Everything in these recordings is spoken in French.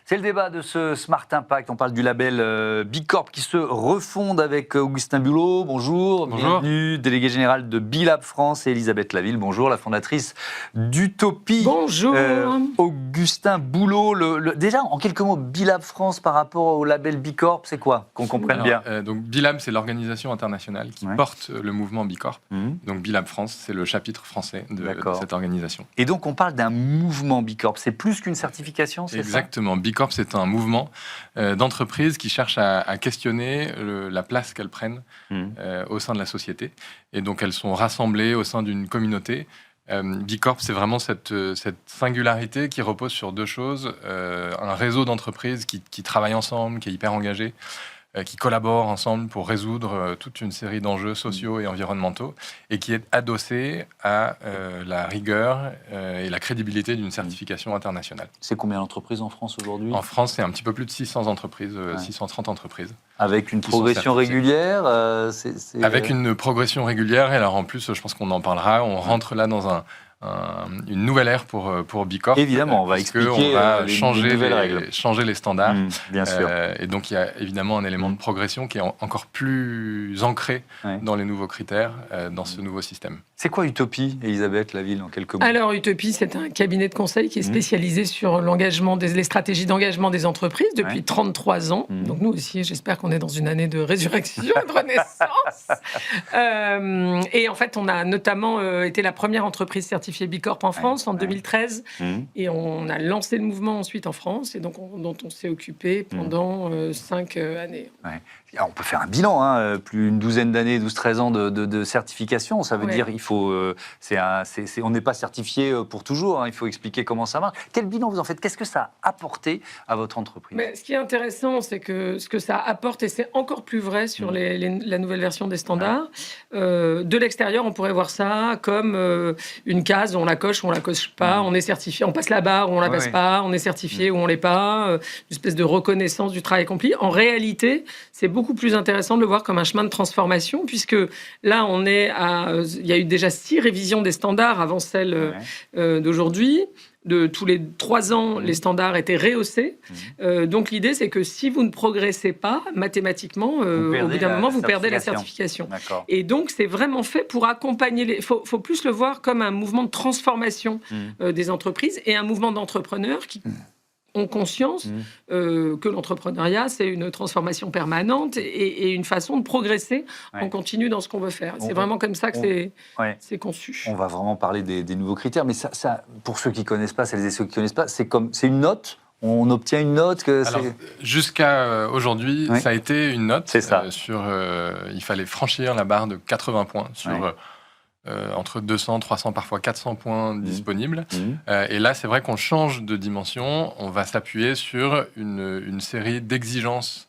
C'est le débat de ce Smart Impact. On parle du label Bicorp qui se refonde avec Augustin Bulot. Bonjour. Bonjour. Bienvenue, délégué général de Bilab France, et Elisabeth Laville. Bonjour, la fondatrice d'Utopie. Bonjour. Augustin Bulot, déjà en quelques mots, Bilab France par rapport au label Bicorp, c'est quoi? Qu'on comprenne bien. Donc Bilab, c'est l'organisation internationale qui porte le mouvement Bicorp. Donc Bilab France, c'est le chapitre français de cette organisation. Et donc on parle d'un mouvement Bicorp. C'est plus qu'une certification, c'est ça? Exactement. Bicorp, c'est un mouvement d'entreprises qui cherchent à questionner la place qu'elles prennent au sein de la société. Et donc, elles sont rassemblées au sein d'une communauté. Bicorp, c'est vraiment cette singularité qui repose sur deux choses. Un réseau d'entreprises qui travaillent ensemble, qui est hyper engagé, qui collaborent ensemble pour résoudre toute une série d'enjeux sociaux et environnementaux, et qui est adossé à la rigueur et la crédibilité d'une certification internationale. C'est combien d'entreprises en France aujourd'hui? En France, c'est un petit peu plus de 600 entreprises, 630 entreprises. Avec une progression régulière Avec une progression régulière, et alors en plus, je pense qu'on en parlera, on rentre là dans une nouvelle ère pour Bicorp. Évidemment, on va expliquer on va les nouvelles règles. changer les standards. Bien sûr. Et donc, il y a évidemment un élément de progression qui est encore plus ancré dans les nouveaux critères, dans ce nouveau système. C'est quoi Utopie, Elisabeth Laville, en quelques mots? Alors, Utopie, c'est un cabinet de conseil qui est spécialisé sur les stratégies d'engagement des entreprises depuis 33 ans. Donc, nous aussi, j'espère qu'on est dans une année de résurrection et de renaissance. Et en fait, on a notamment été la première entreprise certifiée Bicorp en France en 2013. Et on a lancé le mouvement ensuite en France, et donc dont on s'est occupé pendant 5 années. On peut faire un bilan, plus une douzaine d'années, 12-13 ans de certification. Ça veut dire qu'il faut, on n'est pas certifié pour toujours. Il faut expliquer comment ça marche. Quel bilan vous en faites? Qu'est-ce que ça a apporté à votre entreprise? Mais ce qui est intéressant, c'est que ce que ça apporte, et c'est encore plus vrai sur la nouvelle version des standards, de l'extérieur, on pourrait voir ça comme une case, on la coche ou on la coche pas, on est certifié, on passe la barre ou on la passe pas, on est certifié ou on l'est pas, une espèce de reconnaissance du travail accompli. En réalité, c'est beaucoup plus intéressant de le voir comme un chemin de transformation, puisque là, il y a eu déjà 6 révisions des standards avant celle d'aujourd'hui. De tous les 3 ans, les standards étaient rehaussés. Donc l'idée, c'est que si vous ne progressez pas, mathématiquement, au bout d'un moment, vous perdez la certification. Et donc, c'est vraiment fait pour accompagner Il faut plus le voir comme un mouvement de transformation des entreprises et un mouvement d'entrepreneurs qui ont conscience que l'entrepreneuriat, c'est une transformation permanente et une façon de progresser en continu dans ce qu'on veut faire. C'est vraiment comme ça que c'est conçu. On va vraiment parler des nouveaux critères, mais ça, pour ceux qui ne connaissent pas, celles et ceux qui ne connaissent pas, c'est une note. On obtient une note jusqu'à aujourd'hui, ça a été une note. C'est ça. Il fallait franchir la barre de 80 points sur... entre 200, 300, parfois 400 points disponibles. Et là, c'est vrai qu'on change de dimension. On va s'appuyer sur une série d'exigences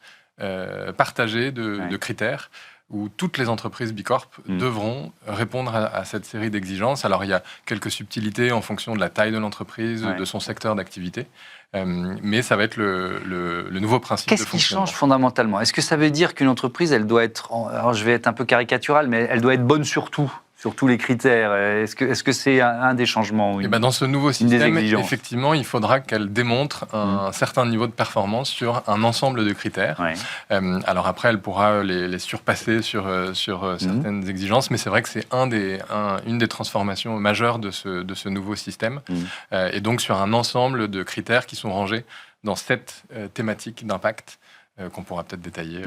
partagées de critères où toutes les entreprises Bicorp devront répondre à cette série d'exigences. Alors, il y a quelques subtilités en fonction de la taille de l'entreprise, de son secteur d'activité. Mais ça va être le nouveau principe de fonctionnement. Qu'est-ce qui change fondamentalement? Est-ce que ça veut dire qu'une entreprise, elle doit être... Alors, je vais être un peu caricatural, mais elle doit être bonne sur tout? Sur tous les critères, est-ce que c'est un des changements? Dans ce nouveau système, effectivement, il faudra qu'elle démontre un certain niveau de performance sur un ensemble de critères. Alors après, elle pourra les surpasser sur certaines exigences, mais c'est vrai que c'est une des transformations majeures de ce nouveau système. Et donc sur un ensemble de critères qui sont rangés dans 7 thématiques d'impact qu'on pourra peut-être détailler.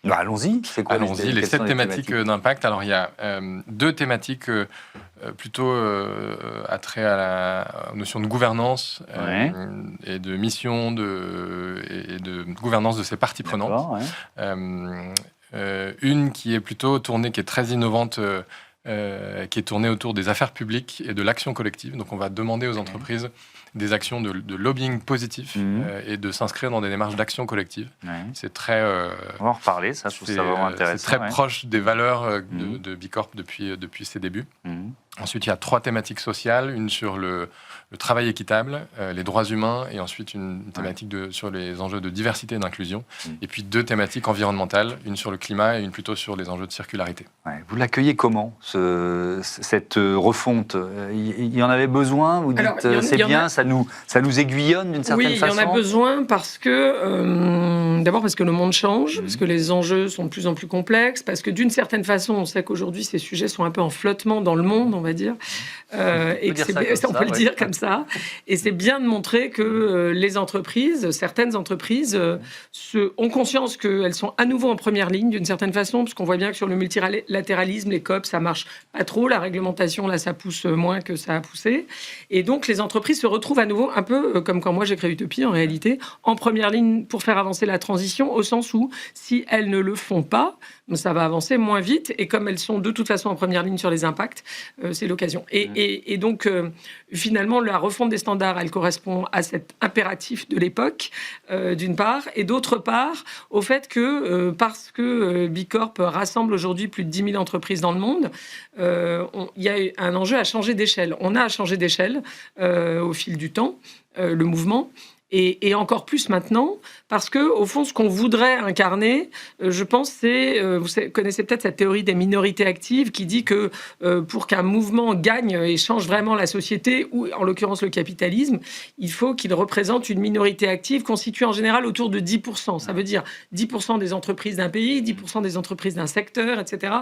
Allons-y. C'est quoi les 7 thématiques d'impact. Alors, il y a 2 thématiques plutôt attrait à la notion de gouvernance et de mission et de gouvernance de ses parties prenantes. Une qui est plutôt tournée, qui est très innovante, qui est tournée autour des affaires publiques et de l'action collective. Donc, on va demander aux entreprises des actions de lobbying positif et de s'inscrire dans des démarches d'action collective. C'est très... on va en reparler, ça, je trouve ça vraiment intéressant. C'est très proche des valeurs de Bicorp depuis ses débuts. Ensuite, il y a 3 thématiques sociales, une sur le travail équitable, les droits humains, et ensuite une thématique sur les enjeux de diversité et d'inclusion. Et puis 2 thématiques environnementales, une sur le climat et une plutôt sur les enjeux de circularité. Vous l'accueillez comment, cette refonte? Il y en avait besoin? Vous dites c'est bien, ça nous aiguillonne d'une certaine façon? Oui, il y en a besoin parce que, d'abord parce que le monde change, parce que les enjeux sont de plus en plus complexes, parce que d'une certaine façon, on sait qu'aujourd'hui, ces sujets sont un peu en flottement dans le monde, on va dire. Et on peut le dire comme ça. Et c'est bien de montrer que les entreprises, certaines entreprises, ont conscience qu'elles sont à nouveau en première ligne d'une certaine façon, parce qu'on voit bien que sur le multilatéralisme, les COP, ça marche pas trop. La réglementation, là, ça pousse moins que ça a poussé. Et donc, les entreprises se retrouvent à nouveau un peu comme quand moi j'ai créé Utopie, en réalité, en première ligne pour faire avancer la transition, au sens où, si elles ne le font pas, ça va avancer moins vite. Et comme elles sont de toute façon en première ligne sur les impacts, c'est l'occasion. Et donc, finalement, la refonte des standards, elle correspond à cet impératif de l'époque, d'une part, et d'autre part, au fait que, parce que Bicorp rassemble aujourd'hui plus de 10 000 entreprises dans le monde, il y a un enjeu à changer d'échelle. On a à changer d'échelle au fil du temps, le mouvement. Et encore plus maintenant, parce que au fond, ce qu'on voudrait incarner, je pense, c'est, vous connaissez peut-être cette théorie des minorités actives qui dit que pour qu'un mouvement gagne et change vraiment la société, ou en l'occurrence le capitalisme, il faut qu'il représente une minorité active constituée en général autour de 10%. Ça veut dire 10% des entreprises d'un pays, 10% des entreprises d'un secteur, etc.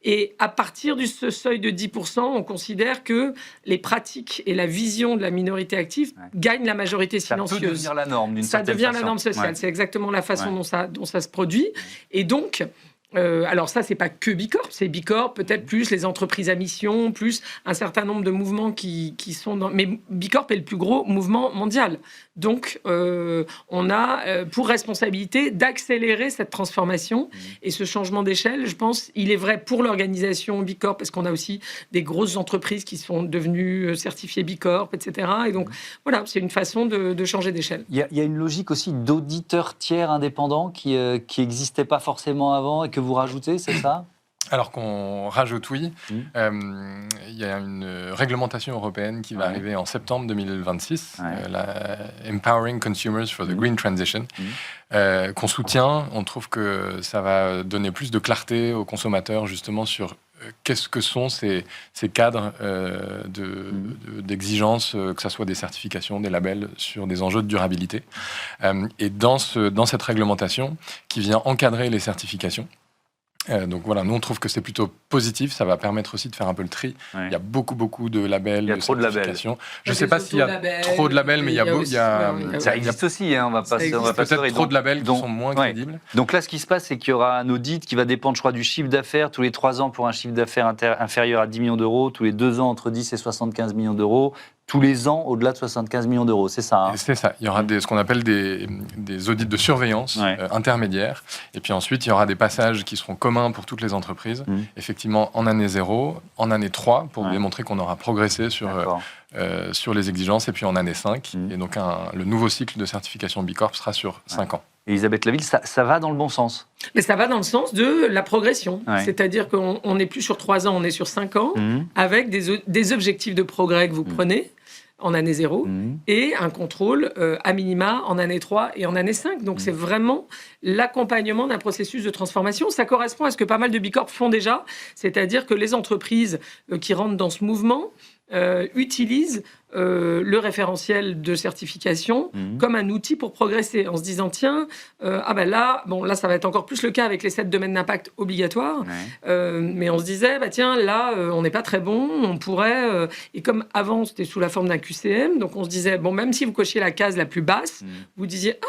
Et à partir de ce seuil de 10%, on considère que les pratiques et la vision de la minorité active gagnent la majorité silencieuse. Ça peut devenir la norme d'une certaine façon. Ça devient la norme sociale. C'est exactement la façon dont ça se produit. Et donc, alors ça, c'est pas que Bicorp, c'est Bicorp, peut-être plus les entreprises à mission, plus un certain nombre de mouvements qui sont dans... Mais Bicorp est le plus gros mouvement mondial. Donc, on a pour responsabilité d'accélérer cette transformation et ce changement d'échelle. Je pense, il est vrai pour l'organisation Bicorp, parce qu'on a aussi des grosses entreprises qui sont devenues certifiées Bicorp, etc. Et donc, voilà, c'est une façon de changer d'échelle. Il y a une logique aussi d'auditeurs tiers indépendants qui n'existait pas forcément avant et que vous rajoutez, c'est ça ? Alors qu'on rajoute, oui. Il y a une réglementation européenne qui va arriver en septembre 2026, la Empowering Consumers for the Green Transition, qu'on soutient. On trouve que ça va donner plus de clarté aux consommateurs justement sur qu'est-ce que sont ces cadres d'exigence, que ce soit des certifications, des labels sur des enjeux de durabilité. Et dans cette réglementation qui vient encadrer les certifications, donc voilà, nous on trouve que c'est plutôt positif, ça va permettre aussi de faire un peu le tri. Il y a beaucoup de labels, il y a trop de certifications. Je ne sais pas s'il y a trop de labels, mais ça existe aussi, hein, on va pas peut-être trop de labels qui sont moins crédibles. Donc là, ce qui se passe, c'est qu'il y aura un audit qui va dépendre, je crois, du chiffre d'affaires tous les 3 ans pour un chiffre d'affaires inférieur à 10 millions d'euros, tous les 2 ans entre 10 et 75 millions d'euros, tous les ans au-delà de 75 millions d'euros, c'est ça, hein? C'est ça. Il y aura ce qu'on appelle des audits de surveillance intermédiaires. Et puis ensuite, il y aura des passages qui seront communs pour toutes les entreprises. Effectivement, en année 0, en année 3, pour démontrer qu'on aura progressé sur les exigences, et puis en année 5. Et donc, le nouveau cycle de certification Bicorp sera sur 5 ans. Et Elisabeth Laville, ça va dans le bon sens? Mais ça va dans le sens de la progression. C'est-à-dire qu'on n'est plus sur 3 ans, on est sur 5 ans, avec des objectifs de progrès que vous prenez en année 0, et un contrôle à minima en année 3 et en année 5. Donc c'est vraiment l'accompagnement d'un processus de transformation. Ça correspond à ce que pas mal de Bicorp font déjà, c'est-à-dire que les entreprises qui rentrent dans ce mouvement utilisent le référentiel de certification comme un outil pour progresser, en se disant tiens, là ça va être encore plus le cas avec les 7 domaines d'impact obligatoires, mais on se disait tiens, là on n'est pas très bon, on pourrait, et comme avant c'était sous la forme d'un QCM, donc on se disait même si vous cochiez la case la plus basse, vous disiez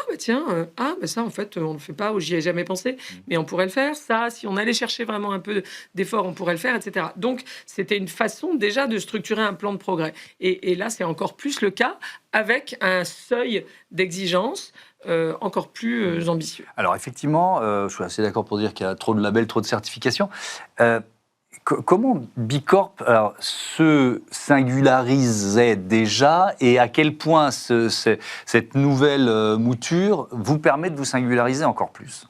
ça en fait on ne le fait pas, ou j'y ai jamais pensé, mais on pourrait le faire, ça, si on allait chercher vraiment un peu d'effort, on pourrait le faire, etc. Donc c'était une façon déjà de structurer un plan de progrès, et là c'est encore plus le cas avec un seuil d'exigence encore plus ambitieux. Alors effectivement, je suis assez d'accord pour dire qu'il y a trop de labels, trop de certifications. Comment Bicorp se singularisait déjà, et à quel point cette nouvelle mouture vous permet de vous singulariser encore plus?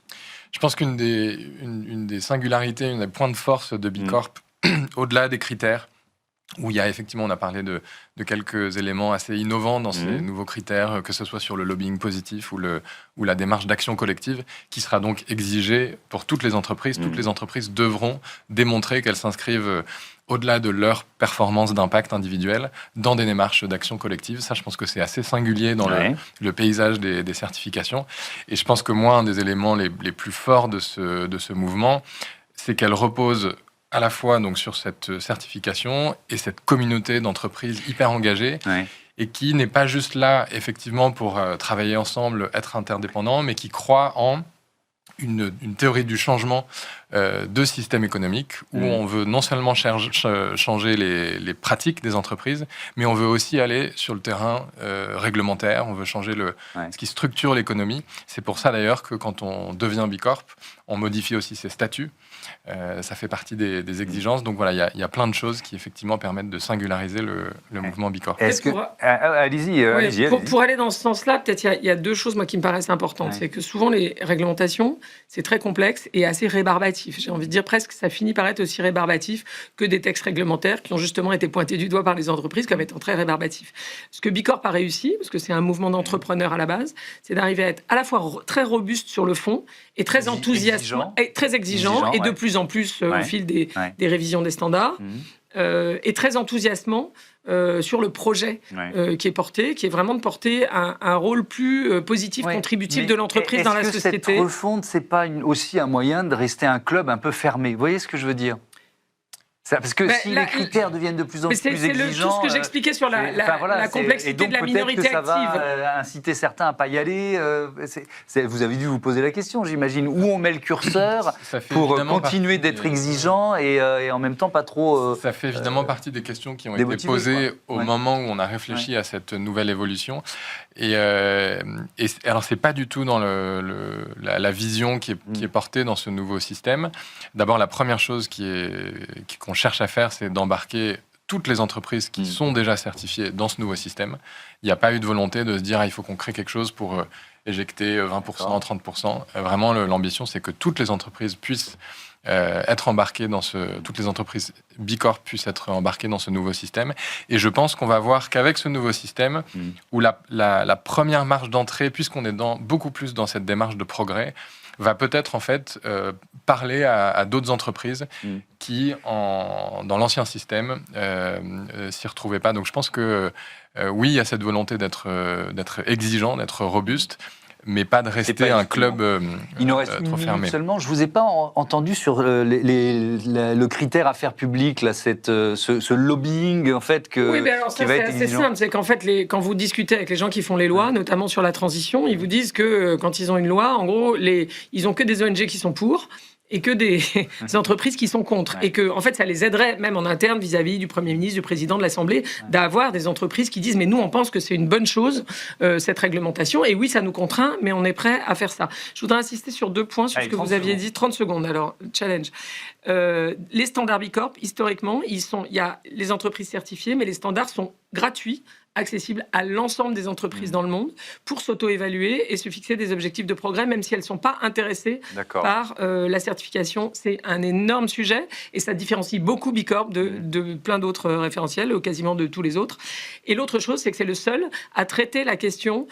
Je pense qu'une des singularités, un des points de force de Bicorp, au-delà des critères, où il y a effectivement, on a parlé de quelques éléments assez innovants dans ces nouveaux critères, que ce soit sur le lobbying positif ou la démarche d'action collective, qui sera donc exigée pour toutes les entreprises. Toutes les entreprises devront démontrer qu'elles s'inscrivent au-delà de leur performance d'impact individuel dans des démarches d'action collective. Ça, je pense que c'est assez singulier dans le paysage des certifications. Et je pense que moi, un des éléments les plus forts de ce mouvement, c'est qu'elle repose à la fois donc sur cette certification et cette communauté d'entreprises hyper engagées et qui n'est pas juste là effectivement pour travailler ensemble, être interdépendants, mais qui croit en une théorie du changement de système économique où on veut non seulement changer les pratiques des entreprises, mais on veut aussi aller sur le terrain réglementaire, on veut changer ce qui structure l'économie. C'est pour ça d'ailleurs que quand on devient Bicorp, on modifie aussi ses statuts. Ça fait partie des exigences. Donc voilà, il y a plein de choses qui effectivement permettent de singulariser le mouvement Bicorp. Est-ce que... Allez-y. Pour aller dans ce sens-là, peut-être il y a deux choses moi, qui me paraissent importantes. C'est que souvent les réglementations, c'est très complexe et assez rébarbatif. J'ai envie de dire presque ça finit par être aussi rébarbatif que des textes réglementaires qui ont justement été pointés du doigt par les entreprises comme étant très rébarbatifs. Ce que Bicorp a réussi, parce que c'est un mouvement d'entrepreneurs à la base, c'est d'arriver à être à la fois très robuste sur le fond et très enthousiasmant, et très exigeant et de plus en plus au fil des révisions des standards, et très enthousiasmant sur le projet qui est porté, qui est vraiment de porter un rôle plus positif, contributif de l'entreprise dans la société. Est-ce que cette refonte, c'est pas aussi un moyen de rester un club un peu fermé? Vous voyez ce que je veux dire? Parce que si les critères deviennent de plus en plus exigeants... C'est tout ce que j'expliquais sur la complexité de la minorité active. Ça va inciter certains à ne pas y aller. Vous avez dû vous poser la question, j'imagine. Où on met le curseur pour continuer d'être exigeant et en même temps pas trop... Ça fait évidemment partie des questions qui ont été posées au moment où on a réfléchi à cette nouvelle évolution. Et alors, c'est pas du tout dans la vision qui est portée dans ce nouveau système. D'abord, la première chose qu'on cherche à faire, c'est d'embarquer toutes les entreprises qui sont déjà certifiées dans ce nouveau système. Il n'y a pas eu de volonté de se dire il faut qu'on crée quelque chose pour éjecter 20%, 30%. Vraiment, l'ambition, c'est que toutes les entreprises puissent être embarquées toutes les entreprises Bicorp puissent être embarquées dans ce nouveau système. Et je pense qu'on va voir qu'avec ce nouveau système, où la première marche d'entrée, puisqu'on est beaucoup plus dans cette démarche de progrès, va peut-être en fait parler à d'autres entreprises qui, dans l'ancien système, s'y retrouvaient pas. Donc je pense que oui, il y a cette volonté d'être exigeant, d'être robuste, mais pas de rester un club il nous reste trop fermé. Seulement, je ne vous ai pas entendu sur le critère affaires publiques, là, ce lobbying en fait, qui va être c'est assez simple, c'est qu'en fait, quand vous discutez avec les gens qui font les lois, notamment sur la transition, ils vous disent que quand ils ont une loi, en gros, ils n'ont que des ONG qui sont pour, et que des entreprises qui sont contre. Et que, en fait, ça les aiderait, même en interne, vis-à-vis du Premier ministre, du Président de l'Assemblée, d'avoir des entreprises qui disent « mais nous, on pense que c'est une bonne chose, cette réglementation, et oui, ça nous contraint, mais on est prêt à faire ça ». Je voudrais insister sur 2 points, sur ce que vous aviez dit. 30 secondes, alors, challenge. Les standards Bicorp, historiquement, il y a les entreprises certifiées, mais les standards sont gratuits, accessibles à l'ensemble des entreprises dans le monde pour s'auto-évaluer et se fixer des objectifs de progrès, même si elles ne sont pas intéressées par la certification. C'est un énorme sujet et ça différencie beaucoup Bicorp de plein d'autres référentiels, ou quasiment de tous les autres. Et l'autre chose, c'est que c'est le seul à traiter la question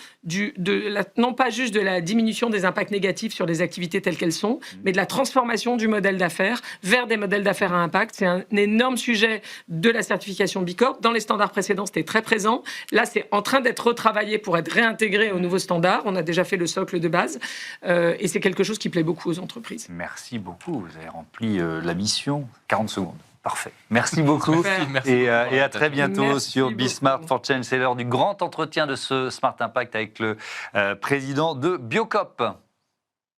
non pas juste de la diminution des impacts négatifs sur les activités telles qu'elles sont, mais de la transformation du modèle d'affaires vers des modèles d'affaires à impact. C'est un énorme sujet de la certification Bicorp. Dans les standards précédents, c'était très présent. Là, c'est en train d'être retravaillé pour être réintégré aux nouveaux standards. On a déjà fait le socle de base et c'est quelque chose qui plaît beaucoup aux entreprises. Merci beaucoup. Vous avez rempli la mission. 40 secondes. Parfait. Merci beaucoup. Merci et à très bientôt sur Be Smart for Change. C'est l'heure du grand entretien de ce Smart Impact avec le président de Biocop.